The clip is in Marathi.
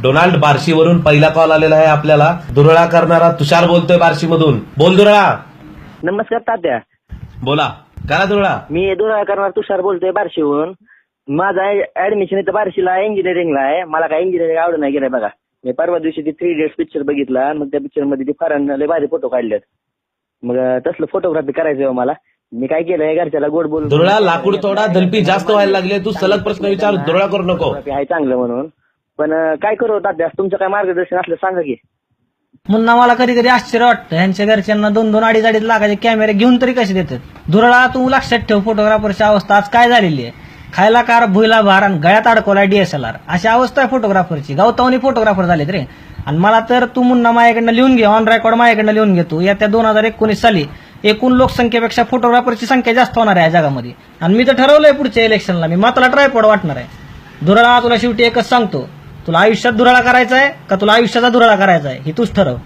डोनाल्ड बार्शीवरून पहिला कॉल आलेला आहे आपल्याला. दुरळा करणारा तुषार बोलतोय बार्शीमधून. बोल दुरळा. नमस्कार तात्या. बोला. करा दुरळा. मी दुरळा करणार तुषार बोलतोय बार्शीहून. माझा ऍडमिशन इथं बार्शीला इंजिनिअरिंगला आहे. मला काय इंजिनिअरिंग आवड नाही गेलंय बघा. मी परवा दिवशी ती 3 Idiots पिक्चर बघितला. मग त्या पिक्चर मध्ये ती फरान लय भारी फोटो काढलेत. मग तसलं फोटोग्राफी करायचं मला. मी काय केलंय घरच्याला गोड बोलून दुरळा लाकूड तोडा दलपी जास्त व्हायला लागले. तू सलग प्रश्न विचार. दुरळा करू नको. फोटोग्राफी आहे चांगलं म्हणून. पण काय करू तात्या, तुमचं काय मार्गदर्शन असलं सांगा की. मुन्ना मला कधी कधी आश्चर्य वाटतं, ह्यांच्या घरच्यांना 2-2 अडीच लाखाचे कॅमेरे घेऊन तरी कसे देतात. दुरळा तू लक्षात ठेव, फोटोग्राफरची अवस्था आज काय झालेली आहे. खायला कार, भुईला भार आणि गळ्यात अडकवला DSLR अशी अवस्था आहे फोटोग्राफरची. गौतवनी फोटोग्राफर झालेत रे. आणि मला तर तू मुन्ना माझ्याकडनं लिहून घे, ऑन रेकॉर्ड माझ्याकडनं लिहून घेतो. येत्या 2019 साली एकूण लोकसंख्येपेक्षा फोटोग्राफरची संख्या जास्त होणार आहे या जगामध्ये. आणि मी तर ठरवलंय पुढच्या इलेक्शनला मी माताला ट्रायपॉड वाटणार आहे. दुरळा तुला शेवटी एकच सांगतो, तुला आयुष्यात दुराळा करायचा आहे का तुला आयुष्याचा दुराळा करायचा आहे हे तूच ठरव.